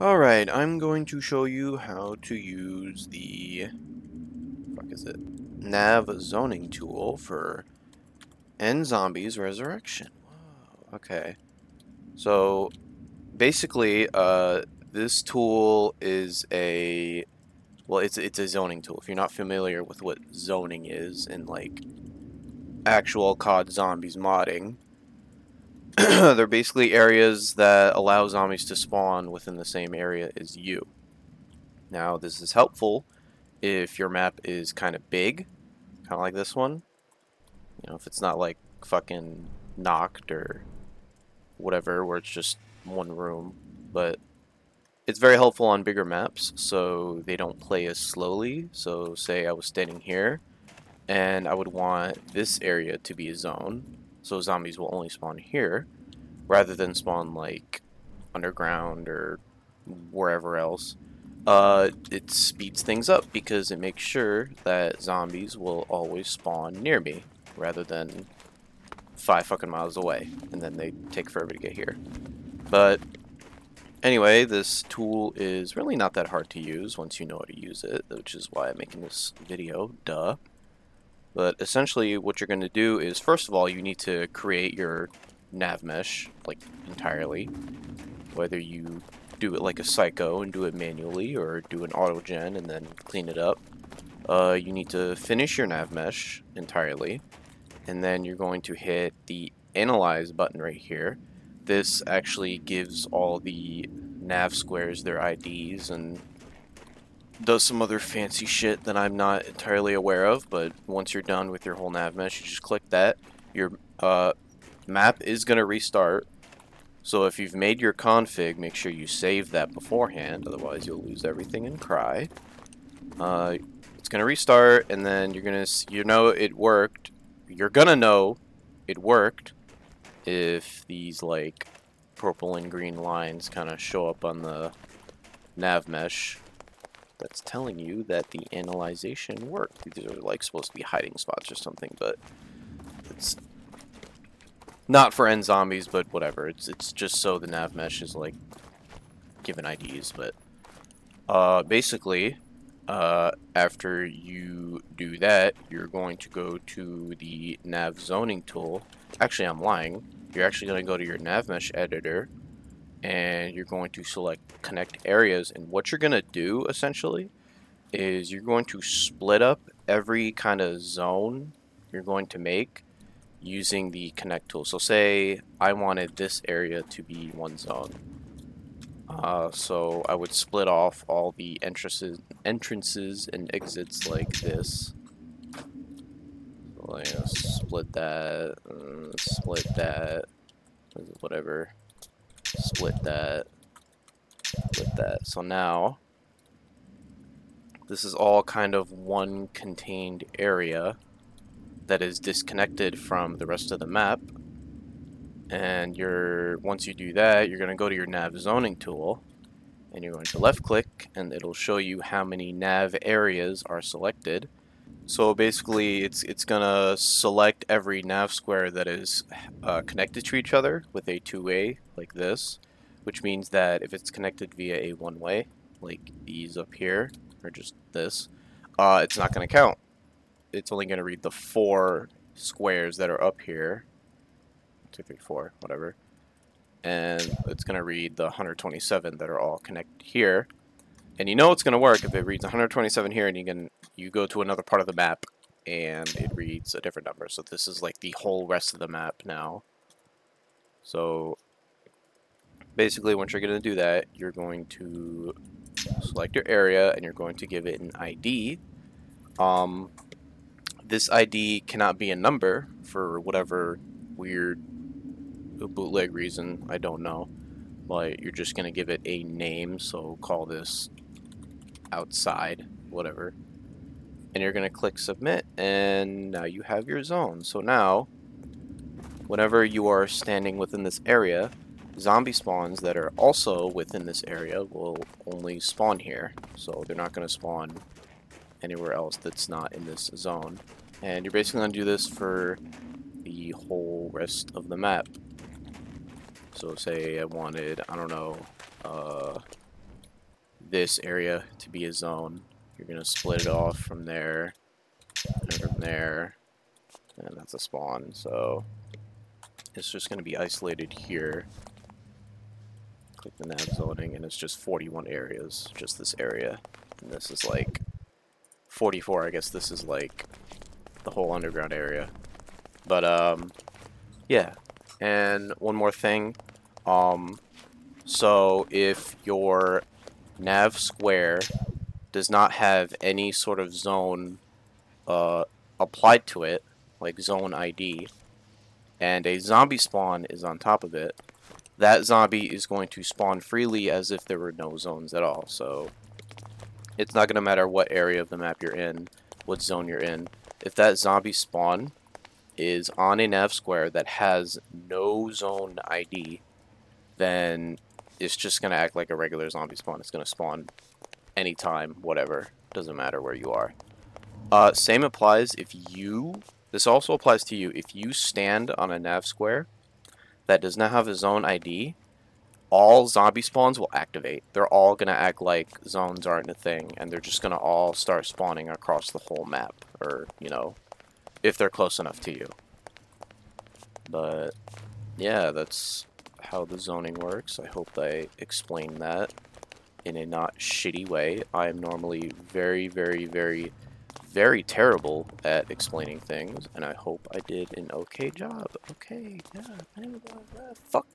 Alright, I'm going to show you how to use the Nav Zoning tool for nZombies Resurrection. Whoa, okay. So basically, this tool is it's a zoning tool. If you're not familiar with what zoning is in like actual COD Zombies modding, they're basically areas that allow zombies to spawn within the same area as you. Now, this is helpful if your map is kind of big, kind of like this one. You know, if it's not like fucking knocked or whatever, where it's just one room. But it's very helpful on bigger maps, so they don't play as slowly. So say I was standing here, and I would want this area to be a zone, so zombies will only spawn here, rather than spawn like underground or wherever else. It speeds things up because it makes sure that zombies will always spawn near me rather than 5 fucking miles away, and then they take forever to get here. But anyway, this tool is really not that hard to use once you know how to use it, which is why I'm making this video, duh. But essentially what you're going to do is, first of all, you need to create your nav mesh, like, entirely. Whether you do it like a psycho and do it manually, or do an auto gen and then clean it up. You need to finish your nav mesh entirely, and then you're going to hit the Analyze button right here. This actually gives all the nav squares their IDs and does some other fancy shit that I'm not entirely aware of, but once you're done with your whole nav mesh, you just click that. Your map is going to restart. So if you've made your config, make sure you save that beforehand, otherwise you'll lose everything and cry. It's gonna restart, and then you're gonna, it worked. You're gonna know it worked if these like purple and green lines kind of show up on the nav mesh. That's telling you that the analyzation worked. These are like supposed to be hiding spots or something, but it's not for nZombies, but whatever. It's just so the nav mesh is like given IDs, but basically, after you do that, you're going to go to the Nav Zoning tool. Actually, I'm lying. You're actually going to go to your nav mesh editor, and you're going to select connect areas. And what you're going to do essentially is you're going to split up every kind of zone you're going to make using the connect tool. So say I wanted this area to be one zone. So I would split off all the entrances and exits like this. Like, split that, whatever. Split that. So now, this is all kind of one contained area that is disconnected from the rest of the map. And once you do that, you're going to go to your nav zoning tool, and you're going to left click, and it'll show you how many nav areas are selected. So basically, it's gonna select every nav square that is connected to each other with a two-way like this, which means that if it's connected via a one-way, like these up here, or just this, it's not gonna count. It's only gonna read the 4 squares that are up here. 2, 3, 4, whatever. And it's going to read the 127 that are all connected here. And you know it's going to work if it reads 127 here and you go to another part of the map and it reads a different number. So this is like the whole rest of the map now. So basically once you're going to do that, you're going to select your area and you're going to give it an ID. This ID cannot be a number for whatever weird bootleg reason, I don't know, but you're just gonna give it a name, so call this outside, whatever, and you're gonna click submit, and now you have your zone. So now whenever you are standing within this area, zombie spawns that are also within this area will only spawn here, so they're not gonna spawn anywhere else that's not in this zone. And you're basically gonna do this for the whole rest of the map. So say I wanted, I don't know, this area to be a zone. You're going to split it off from there, and from there, and that's a spawn. So it's just going to be isolated here. Click the Nav Zoning, and it's just 41 areas, just this area. And this is like 44, I guess this is like the whole underground area. But, yeah. And one more thing. So if your nav square does not have any sort of zone applied to it, like zone ID, and a zombie spawn is on top of it, that zombie is going to spawn freely as if there were no zones at all. So it's not going to matter what area of the map you're in, what zone you're in. If that zombie spawn is on a nav square that has no zone ID, then it's just going to act like a regular zombie spawn. It's going to spawn anytime, whatever. Doesn't matter where you are. Same applies if you... This also applies to you. If you stand on a nav square that does not have a zone ID, all zombie spawns will activate. They're all going to act like zones aren't a thing, and they're just going to all start spawning across the whole map, or, you know, if they're close enough to you. But, yeah, that's how the zoning works. I hope I explained that in a not shitty way. I am normally very, very, very, very terrible at explaining things, and I hope I did an okay job. Okay, yeah, fuck